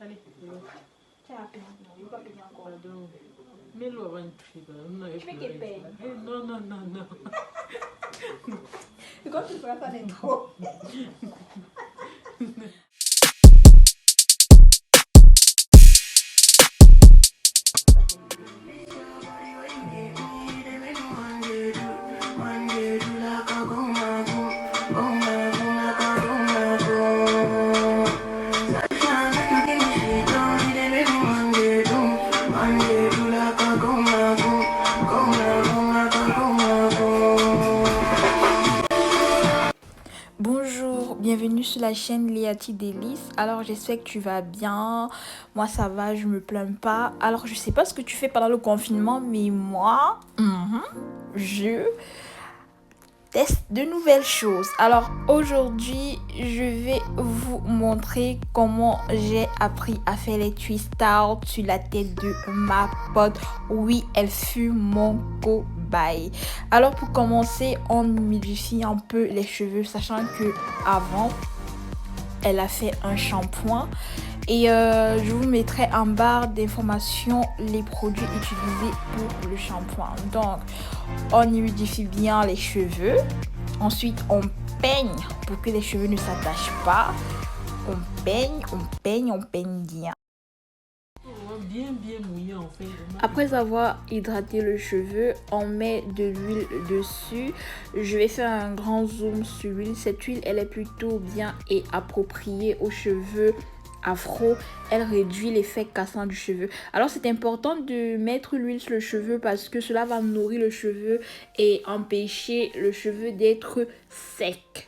Allez, Tu as appelé maintenant, il va payer encore. pardon. Mets-le avant de toucher. Je fais qu'il paye. Non, non, non, non. Et quand tu feras ça d'intro. Bonjour, bienvenue sur la chaîne Léati Délices. Alors j'espère que tu vas bien. Moi ça va, je me plains pas. Alors je sais pas ce que tu fais pendant le confinement, mais moi, je teste de nouvelles choses. Alors aujourd'hui, je vais vous montrer comment j'ai appris à faire les twist out sur la tête de ma pote. Oui, elle fut mon cobaye. Alors pour commencer, on humidifie un peu les cheveux, sachant que avant, elle a fait un shampoing. Et je vous mettrai en barre d'informations les produits utilisés pour le shampoing. Donc, on humidifie bien les cheveux. Ensuite, on peigne pour que les cheveux ne s'attachent pas. On peigne bien. Bien, bien mouillé en fait. Après avoir hydraté le cheveu, on met de l'huile dessus. Je vais faire un grand zoom sur l'huile. Cette huile, elle est plutôt bien et appropriée aux cheveux afro. Elle réduit l'effet cassant du cheveu. Alors c'est important de mettre l'huile sur le cheveu parce que cela va nourrir le cheveu et empêcher le cheveu d'être sec.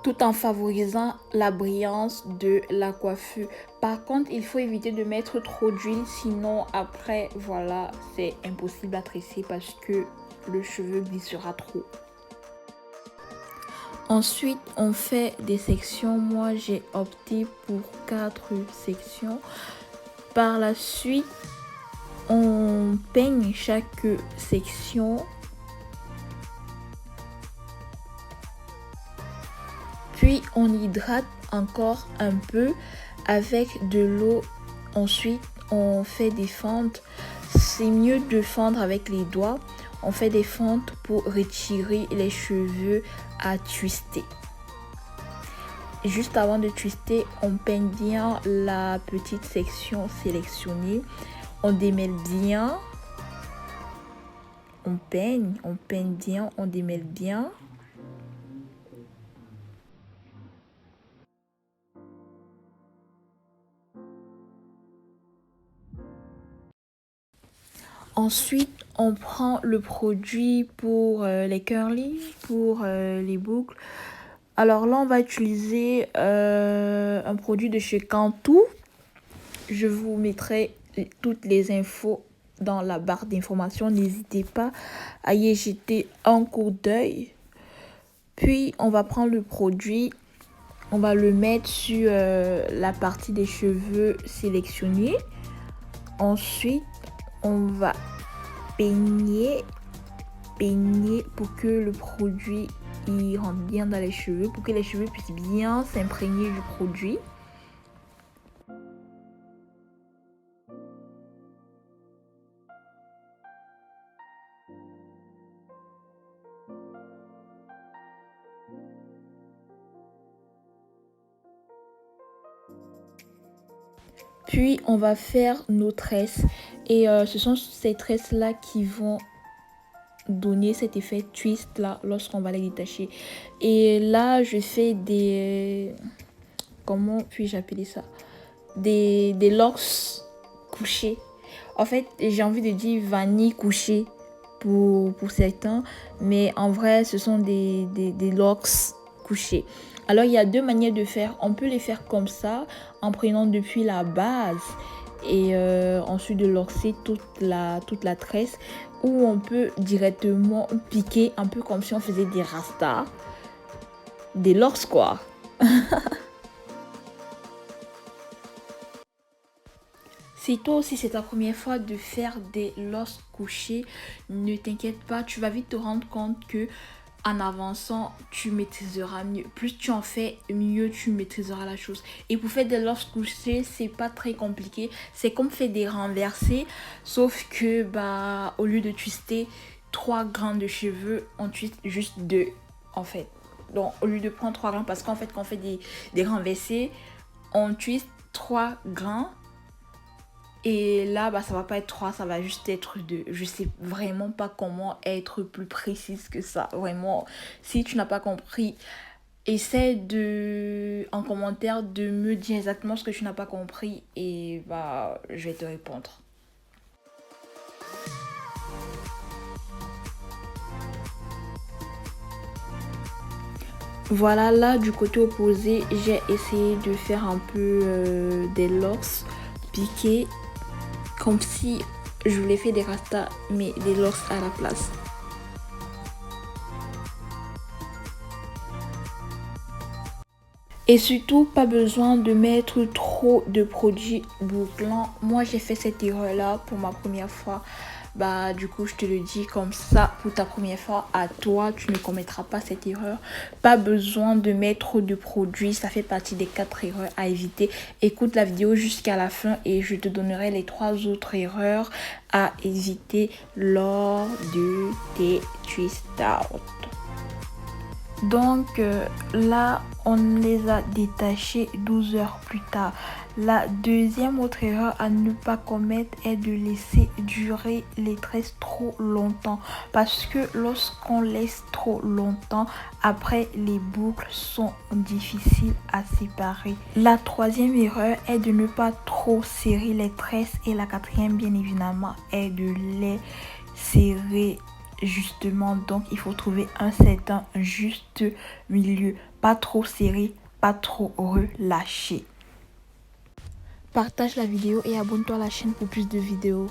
Tout en favorisant la brillance de la coiffure. Par contre, il faut éviter de mettre trop d'huile, sinon après, voilà, c'est impossible à tresser parce que le cheveu glissera trop. Ensuite, on fait des sections. Moi, j'ai opté pour 4 sections. Par la suite, on peigne chaque section. Puis on hydrate encore un peu avec de l'eau. Ensuite on fait des fentes. C'est mieux de fendre avec les doigts. On fait des fentes pour retirer les cheveux à twister. Juste avant de twister, on peigne bien la petite section sélectionnée. On démêle bien. On peigne bien, on démêle bien. Ensuite, on prend le produit pour les curly, pour les boucles. Alors là, on va utiliser un produit de chez Cantu. Je vous mettrai toutes les infos dans la barre d'informations. N'hésitez pas à y jeter un coup d'œil. Puis, on va prendre le produit. On va le mettre sur la partie des cheveux sélectionnés. Ensuite, on va peigner pour que le produit il rentre bien dans les cheveux, pour que les cheveux puissent bien s'imprégner du produit. Puis on va faire nos tresses et ce sont ces tresses là qui vont donner cet effet twist là lorsqu'on va les détacher. Et là je fais des, comment puis-je appeler ça, des locks couchés. En fait j'ai envie de dire vanille couchée pour certains, mais en vrai ce sont des locks couchés. Alors, il y a deux manières de faire. On peut les faire comme ça, en prenant depuis la base et ensuite de lorcer toute la tresse. Ou on peut directement piquer, un peu comme si on faisait des rastas. Des lorses, quoi. Si toi aussi c'est ta première fois de faire des lorses couchés, ne t'inquiète pas, tu vas vite te rendre compte que en avançant, tu maîtriseras mieux. Plus tu en fais, mieux tu maîtriseras la chose. Et pour faire des lorses couchés, c'est pas très compliqué. C'est comme faire des renversés, sauf que bah au lieu de twister 3 grains de cheveux, on twiste juste 2 en fait. Donc au lieu de prendre 3 grains, parce qu'en fait quand on fait des renversés, on twiste 3 grains. Et là, bah, ça va pas être 3, ça va juste être 2. Je sais vraiment pas comment être plus précise que ça. Vraiment, si tu n'as pas compris, essaie en commentaire de me dire exactement ce que tu n'as pas compris et bah, je vais te répondre. Voilà, là, du côté opposé, j'ai essayé de faire un peu des lorses piqués. Comme si je voulais faire des rastas, mais des lorses à la place. Et surtout, pas besoin de mettre trop de produits bouclants. Moi, j'ai fait cette erreur-là pour ma première fois. Bah, du coup, je te le dis comme ça, pour ta première fois, à toi, tu ne commettras pas cette erreur. Pas besoin de mettre de produits, ça fait partie des 4 erreurs à éviter. Écoute la vidéo jusqu'à la fin et je te donnerai les 3 autres erreurs à éviter lors de tes twist out. Donc là, on les a détachés 12 heures plus tard. La deuxième autre erreur à ne pas commettre est de laisser durer les tresses trop longtemps. Parce que lorsqu'on laisse trop longtemps, après les boucles sont difficiles à séparer. La troisième erreur est de ne pas trop serrer les tresses. Et la quatrième, bien évidemment, est de les serrer justement. Donc il faut trouver un certain juste milieu, pas trop serré, pas trop relâché. Partage la vidéo et abonne-toi à la chaîne pour plus de vidéos.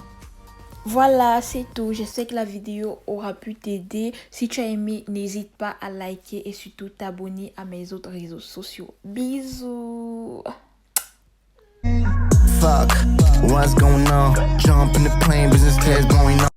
Voilà, c'est tout. J'espère que la vidéo aura pu t'aider. Si tu as aimé, n'hésite pas à liker et surtout t'abonner à mes autres réseaux sociaux. Bisous. Fuck, what's going on? Jump in the plane, business class going on.